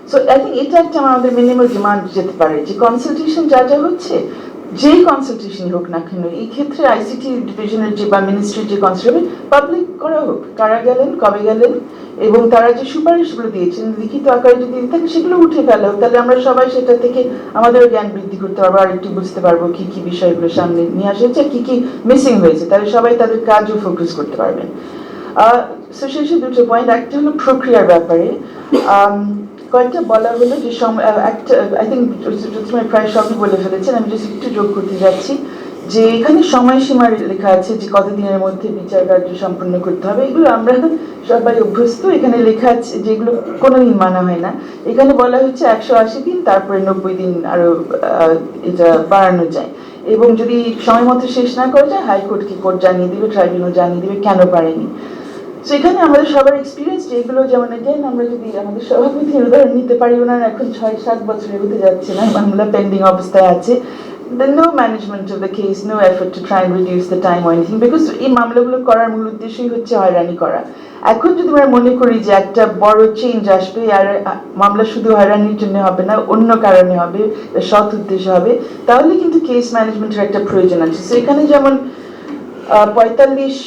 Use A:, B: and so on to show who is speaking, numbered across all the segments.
A: So I think এটা একটা আমাদের মিনিমাম ডিমান্ড যেতে পারে যে কনসালটেশন যা যা হচ্ছে, যেই কনসালটেশনই হোক না কেন, এই ক্ষেত্রে আইসিটি ডিভিশনের যে বা মিনিস্ট্রির যে কনসালটেশন পাবলিক করা হোক, কারা গেলেন, কবে গেলেন, এবং তারা যে সুপারিশগুলো দিয়েছেন লিখিত আকারে যদি দিয়ে থাকে সেগুলো উঠে ফেলা হোক, তাহলে আমরা সবাই সেটা থেকে আমাদের জ্ঞান বৃদ্ধি করতে পারবো, আর একটু বুঝতে পারবো কি কি বিষয়গুলো সামনে নিয়ে আসছে, কি কি মিসিং হয়েছে, তাহলে সবাই তাদের কাজও ফোকাস করতে পারবেন। সো শেষে দুটো পয়েন্ট, একটা হলো প্রক্রিয়ার ব্যাপারে। কয়েকটা বলা হলো যে একটা আই থিঙ্ক প্রায় সবই বলে ফেলেছেন, আমি জাস্ট একটু যোগ করতে যাচ্ছি যে এখানে সময়সীমা লেখা আছে যে কতদিনের মধ্যে বিচার কার্য সম্পন্ন করতে হবে। এগুলো আমরা সবাই অভ্যস্ত, এখানে লেখা আছে যেগুলো কোনোদিন মানা হয় না। এখানে বলা হচ্ছে 180 দিন, তারপরে 90 দিন আরো এটা বাড়ানো যায়, এবং যদি সময় মতো শেষ না করা যায় হাইকোর্টকে কোর্ট জানিয়ে দিবে, ট্রাইব্যুনাল জানিয়ে দিবে কেন পারেনি। সো এখানে আমাদের সবার এক্সপিরিয়েন্স যেগুলো, যেমন এগেন আমরা যদি আমাদের সভাপতির উদাহরণ নিতে পারি, ওনার এখন 6-7 বছরে হতে যাচ্ছে না, মামলা পেন্ডিং অবস্থায় আছে, then no management of the case, no effort to try and reduce the time or anything, because এই মামলাগুলো করার মূল উদ্দেশ্যই হচ্ছে হয়রানি করা। এখন যদি আমরা মনে করি যে একটা বড় চেঞ্জ আসবে আর মামলা শুধু হয়রানির জন্য হবে না, অন্য কারণে হবে, সৎ উদ্দেশ্যে হবে, তাহলে কিন্তু কেস ম্যানেজমেন্টের একটা প্রয়োজন আছে। সো এখানে যেমন 45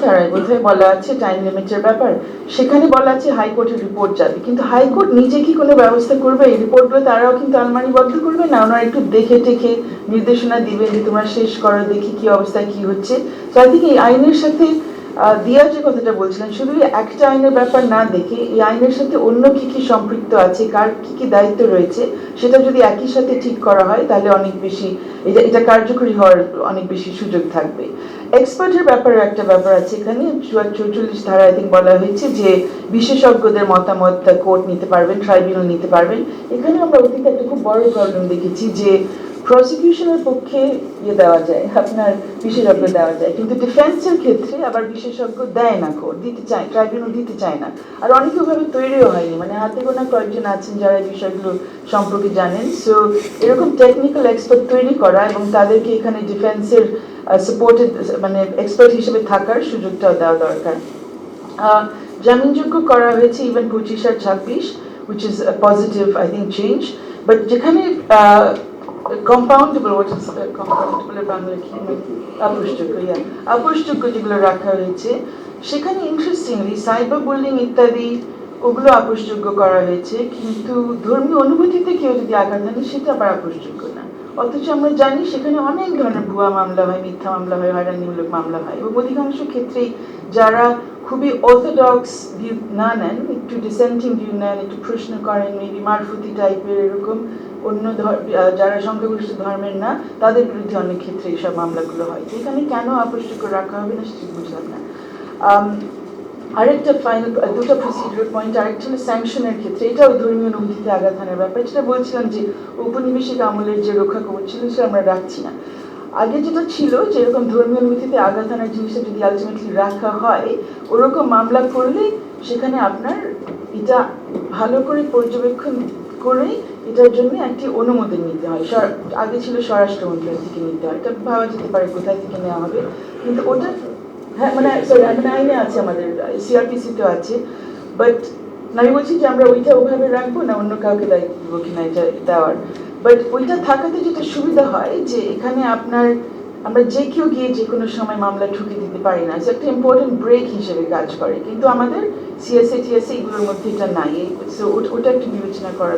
A: ধারায় বোধহয় বলা আছে টাইম লিমিটের ব্যাপার, সেখানে বলা আছে হাইকোর্টের রিপোর্ট যাবে, কিন্তু হাইকোর্ট নিজে কি কোনো ব্যবস্থা করবে? এই রিপোর্টগুলো তারাও কিন্তু আলমারিবদ্ধ করবে না, ওনারা একটু দেখে টেখে নির্দেশনা দিবেন যে তোমরা শেষ করো, দেখি কি অবস্থায় কি হচ্ছে। তো আই থিঙ্ক এই আইনের সাথে দিয়া যে কথাটা বলছিলেন, শুধু একটা আইনের ব্যাপার না দেখে এই আইনের সাথে অন্য কি কি সম্পৃক্ত আছে, কার কি কি দায়িত্ব রয়েছে, সেটা যদি একই সাথে ঠিক করা হয় তাহলে অনেক বেশি এটা কার্যকরী হওয়ার অনেক বেশি সুযোগ থাকবে। এক্সপার্টের ব্যাপারে একটা ব্যাপার আছে এখানে 44 ধারা আই থিঙ্ক বলা হয়েছে যে বিশেষজ্ঞদের মতামত কোর্ট নিতে পারবেন, ট্রাইব্যুনাল নিতে পারবেন। এখানে আমরা অতীতে একটা খুব বড় প্রবলেম দেখেছি যে প্রসিকিউশনের পক্ষে দেওয়া যায়, আপনার বিশেষজ্ঞ দেওয়া যায়, কিন্তু ডিফেন্সের ক্ষেত্রে আবার বিশেষজ্ঞ দেয় না, কোর্ট দিতে চায়, ট্রাইব্যুনাল দিতে চায় না, আর অনেকে ওভাবে তৈরিও হয়নি, মানে হাতে গোনা কয়েকজন আছেন যারা এই বিষয়গুলো সম্পর্কে জানেন। সো এরকম টেকনিক্যাল এক্সপার্ট তৈরি করা এবং তাদেরকে এখানে ডিফেন্সের সাপোর্টেড মানে এক্সপার্ট হিসেবে থাকার সুযোগটাও দেওয়া দরকার। জামিনযোগ্য করা হয়েছে even 25 R 26, which is a positive I think change, but যেখানে কম্পাউন্ডেবল, হোয়াট ইজ কম্পাউন্ডেবল এর বাংলা কি, আপোষযোগ্য যেগুলো রাখা হয়েছে, সেখানে ইন্টারেস্টিংলি সাইবার বুলিং ইত্যাদি ওগুলো আপোষযোগ্য করা হয়েছে, কিন্তু ধর্মীয় অনুভূতিতে কেউ যদি আঘাত আনে সেটা আবার আপোষযোগ্য না। অথচ আমরা জানি সেখানে অনেক ধরনের ভুয়া মামলা হয়, মিথ্যা মামলা হয়, হয়রানিমূলক মামলা হয়, এবং অধিকাংশ ক্ষেত্রেই যারা খুবই অর্থোডক্স ভিউ না নেন, একটু ডিসেন্টিং ভিউ নেন, একটু প্রশ্ন করেন, মেবি মারফতি টাইপের এরকম অন্য যারা সংখ্যাগরিষ্ঠ ধর্মের না, তাদের বিরুদ্ধে অনেক ক্ষেত্রে এইসব মামলাগুলো হয়। এখানে কেন আপোষযোগ্য রাখা হবে না সেটা বুঝলাম না। আরেকটা ফাইনাল দুটো প্রসিডিউর পয়েন্ট, আরেকটা হলো স্যাংশনের ক্ষেত্রে, এটাও ধর্মীয় অনুভূতিতে আঘাত হানার ব্যাপার, যেটা বলছিলাম যে ঔপনিবেশিক আমলের যে রক্ষা কবচ ছিল সেটা আমরা রাখছি না। আগে যেটা ছিল যে এরকম ধর্মীয় অনুভূতিতে আঘাত হানার জিনিসটা যদি আলটিমেটলি রাখা হয়, ওরকম মামলা করলে সেখানে আপনার এটা ভালো করে পর্যবেক্ষণ করেই এটার জন্য একটি অনুমোদন নিতে হয়, আগে ছিল স্বরাষ্ট্র মন্ত্রণালয় থেকে নিতে হয়, এটা ভাবা যেতে পারে কোথায় থেকে নেওয়া হবে, কিন্তু ওটা হ্যাঁ মানে সরি মানে আইনে আছে, আমাদের সিআরপিসিতে আছে, বাট আমি বলছি যে আমরা ওইটা ওইভাবে রাখবো না অন্য কাউকে দায়িত্ব দেবো কিনা এটা দেওয়ার, বাট ওইটা থাকাতে যেটা সুবিধা হয় যে এখানে আপনার আমরা যে কেউ গিয়ে যে কোনো সময় মামলা ঠুকে দিতে পারি না, একটা ইম্পর্টেন্ট ব্রেক হিসেবে কাজ করে, কিন্তু আমাদের সিএসএ টিএসএ এগুলোর মধ্যে এটা নাই, ওটা একটু বিবেচনা করা।